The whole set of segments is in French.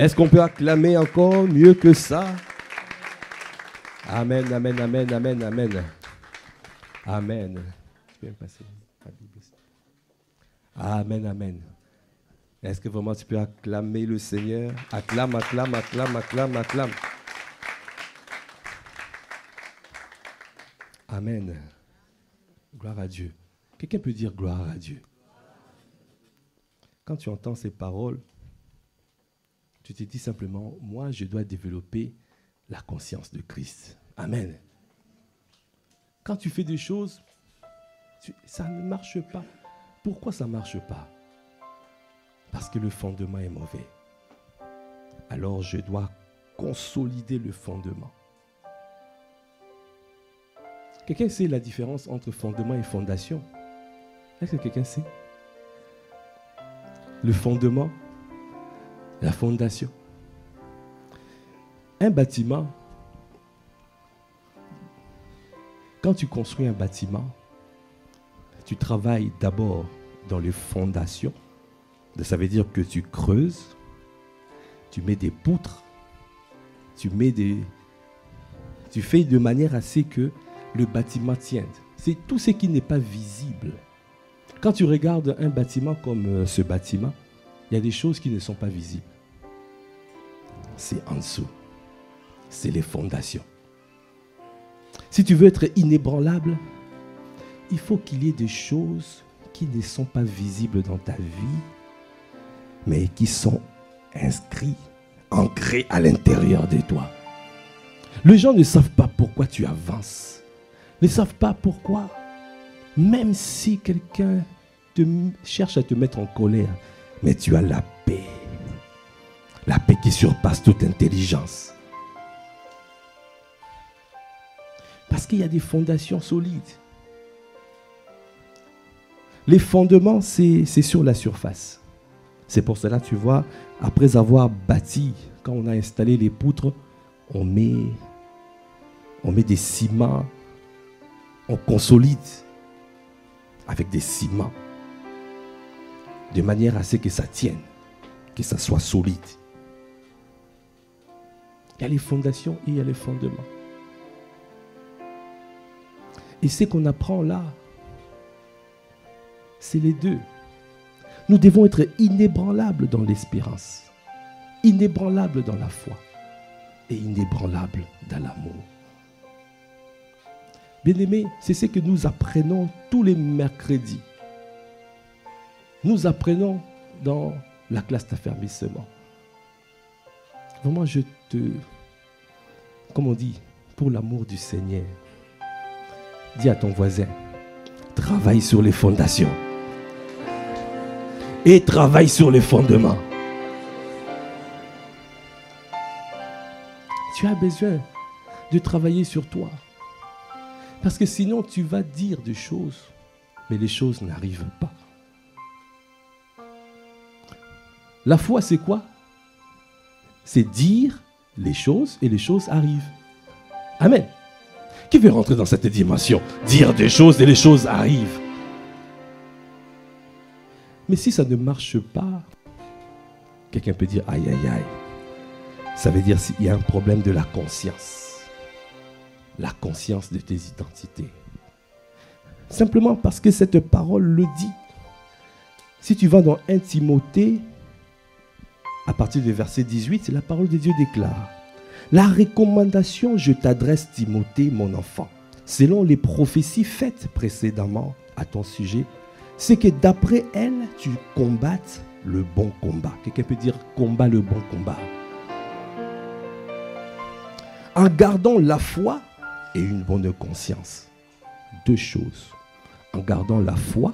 Est-ce qu'on peut acclamer encore mieux que ça? Amen, amen, amen, amen, amen. Amen. Je peux me passer la Bible aussi. Amen, amen. Est-ce que vraiment tu peux acclamer le Seigneur? Acclame, acclame, acclame, acclame, acclame. Amen. Gloire à Dieu. Quelqu'un peut dire gloire à Dieu. Quand tu entends ces paroles, tu te dis simplement, moi je dois développer la conscience de Christ. Amen. Quand tu fais des choses, ça ne marche pas. Pourquoi ça ne marche pas? Parce que le fondement est mauvais. Alors je dois consolider le fondement. Quelqu'un sait la différence entre fondement et fondation? Est-ce que quelqu'un sait? Le fondement, la fondation. Un bâtiment, quand tu construis un bâtiment, tu travailles d'abord dans les fondations. Ça veut dire que tu creuses, tu mets des poutres, tu fais de manière à ce que le bâtiment tienne. C'est tout ce qui n'est pas visible. Quand tu regardes un bâtiment comme ce bâtiment, il y a des choses qui ne sont pas visibles. C'est en dessous. C'est les fondations. Si tu veux être inébranlable, il faut qu'il y ait des choses qui ne sont pas visibles dans ta vie, mais qui sont inscrites, ancrées à l'intérieur de toi. Les gens ne savent pas pourquoi tu avances. Ils ne savent pas pourquoi. Même si quelqu'un cherche à te mettre en colère, mais tu as la paix. La paix qui surpasse toute intelligence. Parce qu'il y a des fondations solides. Les fondements, c'est sur la surface. C'est pour cela, tu vois, après avoir bâti, quand on a installé les poutres, on met des ciments, on consolide avec des ciments, de manière à ce que ça tienne, que ça soit solide. Il y a les fondations et il y a les fondements. Et ce qu'on apprend là, c'est les deux. Nous devons être inébranlables dans l'espérance, inébranlables dans la foi et inébranlables dans l'amour. Bien-aimés, c'est ce que nous apprenons tous les mercredis. Nous apprenons dans la classe d'affermissement. Vraiment, comme on dit, pour l'amour du Seigneur, dis à ton voisin, travaille sur les fondations. Et travaille sur les fondements. Tu as besoin de travailler sur toi. Parce que sinon, tu vas dire des choses, mais les choses n'arrivent pas. La foi, c'est quoi? C'est dire les choses et les choses arrivent. Amen. Qui veut rentrer dans cette dimension? Dire des choses et les choses arrivent. Mais si ça ne marche pas, quelqu'un peut dire aïe aïe aïe. Ça veut dire qu'il y a un problème de la conscience. La conscience de tes identités. Simplement parce que cette parole le dit. Si tu vas dans 1 Timothée, à partir du verset 18, la parole de Dieu déclare: la recommandation, je t'adresse Timothée, mon enfant, selon les prophéties faites précédemment à ton sujet, c'est que d'après elle, tu combattes le bon combat. Quelqu'un peut dire combat le bon combat. En gardant la foi et une bonne conscience. Deux choses. En gardant la foi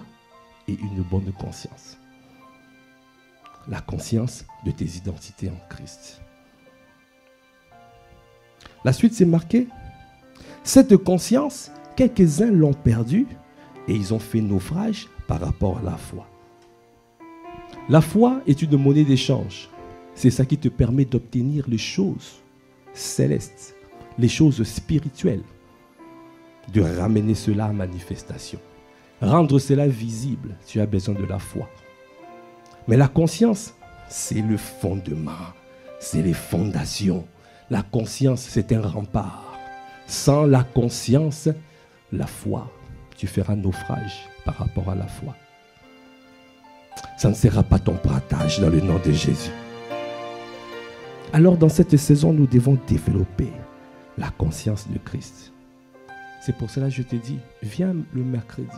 et une bonne conscience. La conscience de tes identités en Christ. La suite, c'est marqué. Cette conscience, quelques-uns l'ont perdue et ils ont fait naufrage par rapport à la foi. La foi est une monnaie d'échange. C'est ça qui te permet d'obtenir les choses célestes, les choses spirituelles, de ramener cela à manifestation. Rendre cela visible, tu as besoin de la foi. Mais la conscience, c'est le fondement, c'est les fondations. La conscience, c'est un rempart. Sans la conscience, la foi, tu feras naufrage par rapport à la foi. Ça ne sera pas ton partage dans le nom de Jésus. Alors dans cette saison, nous devons développer la conscience de Christ. C'est pour cela que je te dis, viens le mercredi.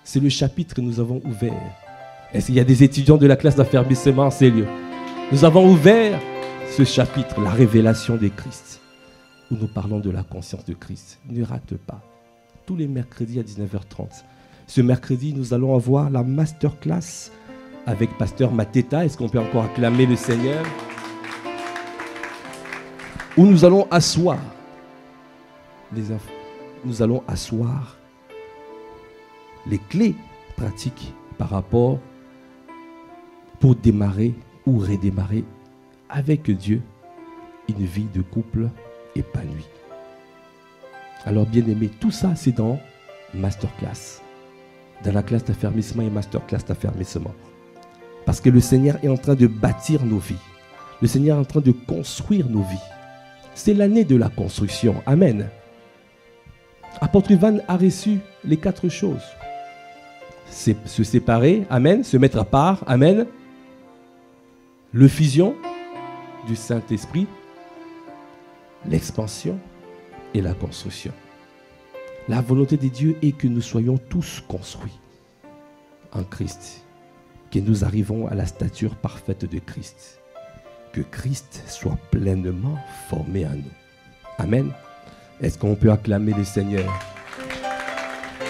C'est le chapitre que nous avons ouvert. Est-ce qu'il y a des étudiants de la classe d'affermissement en ces lieux? Nous avons ouvert ce chapitre, la révélation de Christ, où nous parlons de la conscience de Christ. Ne rate pas. Tous les mercredis à 19h30. Ce mercredi, nous allons avoir la masterclass avec Pasteur Mateta. Est-ce qu'on peut encore acclamer le Seigneur? Où nous allons asseoir les clés pratiques par rapport pour démarrer ou redémarrer avec Dieu une vie de couple épanouie. Alors bien aimé, tout ça c'est dans masterclass, dans la classe d'affermissement et masterclass d'affermissement. Parce que le Seigneur est en train de bâtir nos vies. Le Seigneur est en train de construire nos vies. C'est l'année de la construction. Amen. Apôtre Ivan a reçu les 4 choses. Se séparer, amen. Se mettre à part, amen. Le fusion du Saint-Esprit, l'expansion et la construction. La volonté de Dieu est que nous soyons tous construits en Christ, que nous arrivons à la stature parfaite de Christ, que Christ soit pleinement formé en nous. Amen. Est-ce qu'on peut acclamer le Seigneur?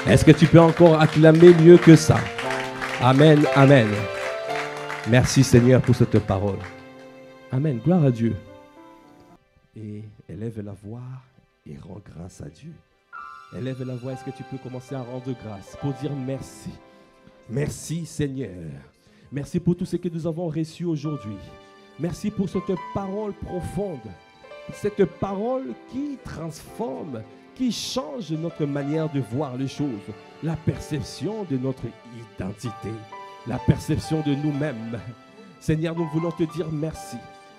Est-ce que tu peux encore acclamer mieux que ça? Amen, amen. Merci Seigneur pour cette parole. Amen, gloire à Dieu. Et élève la voix et rends grâce à Dieu. Élève la voix, est-ce que tu peux commencer à rendre grâce pour dire merci? Merci Seigneur. Merci pour tout ce que nous avons reçu aujourd'hui. Merci pour cette parole profonde. Cette parole qui transforme, qui change notre manière de voir les choses. La perception de notre identité. La perception de nous-mêmes. Seigneur, nous voulons te dire merci.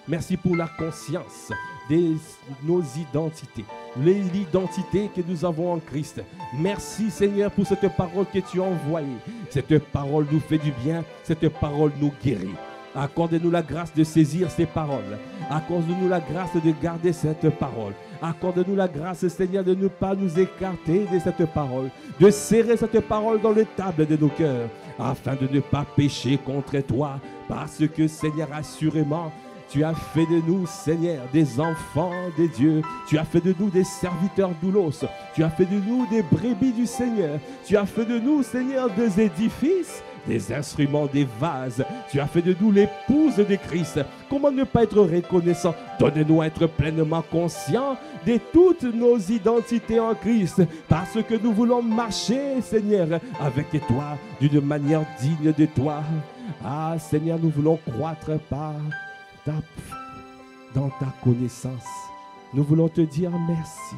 Merci pour la conscience de nos identités. L'identité que nous avons en Christ. Merci Seigneur pour cette parole que tu as envoyée. Cette parole nous fait du bien. Cette parole nous guérit. Accorde-nous la grâce de saisir ces paroles. Accorde-nous la grâce de garder cette parole. Accorde-nous la grâce, Seigneur, de ne pas nous écarter de cette parole. De serrer cette parole dans les tables de nos cœurs. Afin de ne pas pécher contre toi. Parce que, Seigneur, assurément, tu as fait de nous, Seigneur, des enfants de Dieu. Tu as fait de nous des serviteurs doulos. Tu as fait de nous des brebis du Seigneur. Tu as fait de nous, Seigneur, des édifices, des instruments, des vases. Tu as fait de nous l'épouse de Christ. Comment ne pas être reconnaissant? Donne-nous à être pleinement conscients de toutes nos identités en Christ. Parce que nous voulons marcher, Seigneur, avec toi, d'une manière digne de toi. Ah, Seigneur, nous voulons croître dans ta connaissance. Nous voulons te dire merci.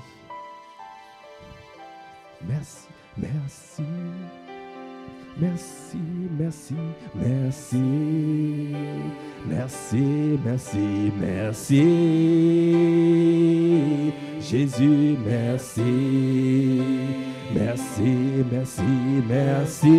Merci, merci. Merci, merci, merci, merci, merci, merci. Jésus, merci, merci, merci, merci.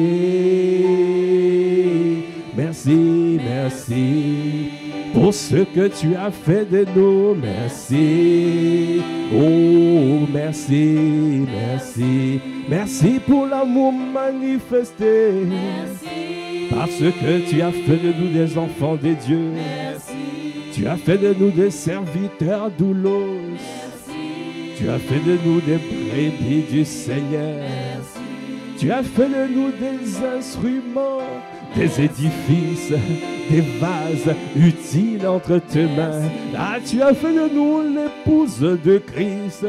Merci, merci. Pour ce que tu as fait de nous, merci. Oh, merci, merci. Merci pour l'amour manifesté. Merci. Parce que tu as fait de nous des enfants de Dieu. Merci. Tu as fait de nous des serviteurs doulos. Merci. Tu as fait de nous des brebis du Seigneur. Merci. Tu as fait de nous des instruments, des édifices, des vases utiles entre tes mains. Ah, tu as fait de nous l'épouse de Christ.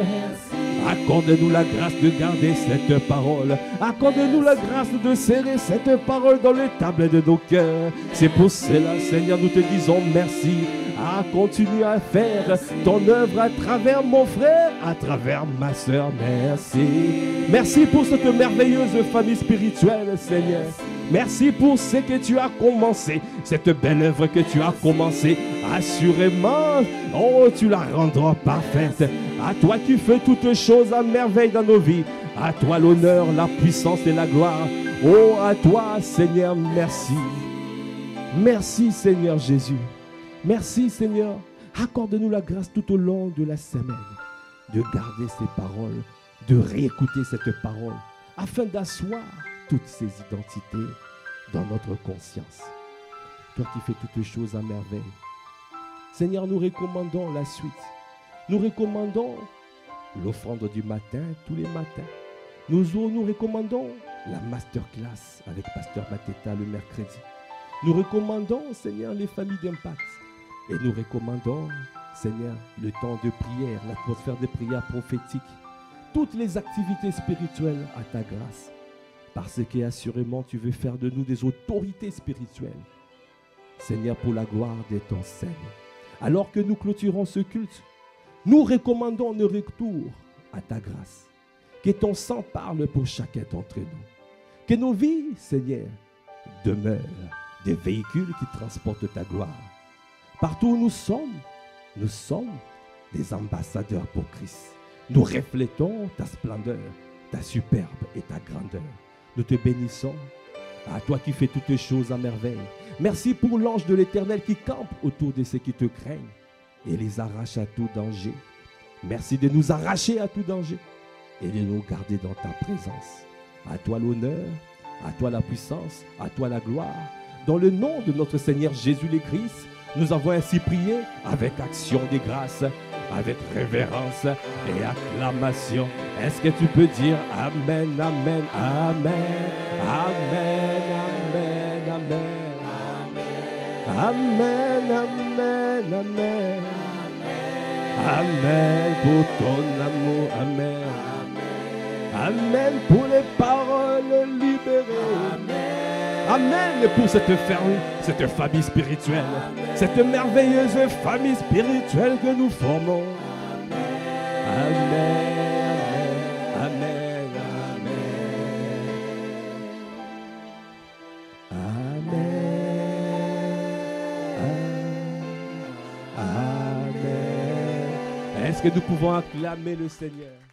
Accorde-nous la grâce de garder cette parole. Accorde-nous la grâce de serrer cette parole dans les tables de nos cœurs. C'est pour cela, Seigneur, nous te disons merci. Ah, continue à faire ton œuvre à travers mon frère, à travers ma soeur. Merci. Merci pour cette merveilleuse famille spirituelle, Seigneur. Merci pour ce que tu as commencé, cette belle œuvre que tu as commencée. Assurément, oh, tu la rendras parfaite. À toi qui fais toutes choses à merveille dans nos vies. À toi l'honneur, la puissance et la gloire. Oh, à toi, Seigneur, merci. Merci, Seigneur Jésus. Merci, Seigneur. Accorde-nous la grâce tout au long de la semaine de garder ces paroles, de réécouter cette parole, afin d'asseoir toutes ces identités dans notre conscience. Toi qui fais toutes choses à merveille. Seigneur, nous recommandons la suite. Nous recommandons l'offrande du matin, tous les matins. Nous recommandons la masterclass avec Pasteur Mateta le mercredi. Nous recommandons, Seigneur, les familles d'impact. Et nous recommandons, Seigneur, le temps de prière, l'atmosphère de prière prophétique. Toutes les activités spirituelles à ta grâce. Parce que assurément tu veux faire de nous des autorités spirituelles. Seigneur, pour la gloire de ton Seigneur. Alors que nous clôturons ce culte, nous recommandons le retour à ta grâce. Que ton sang parle pour chacun d'entre nous. Que nos vies, Seigneur, demeurent des véhicules qui transportent ta gloire. Partout où nous sommes des ambassadeurs pour Christ. Nous reflétons ta splendeur, ta superbe et ta grandeur. Nous te bénissons, à toi qui fais toutes choses à merveille. Merci pour l'ange de l'Éternel qui campe autour de ceux qui te craignent et les arrache à tout danger. Merci de nous arracher à tout danger et de nous garder dans ta présence. À toi l'honneur, à toi la puissance, à toi la gloire. Dans le nom de notre Seigneur Jésus le Christ, nous avons ainsi prié avec action de grâce, avec révérence et acclamation. Est-ce que tu peux dire Amen, Amen, Amen, Amen, Amen, Amen, Amen, Amen, Amen, Amen pour ton amour, Amen, Amen pour les paroles libérées, Amen pour cette famille spirituelle, cette merveilleuse famille spirituelle que nous formons. Amen, Amen, Amen, Amen, Amen. Est-ce que nous pouvons acclamer le Seigneur?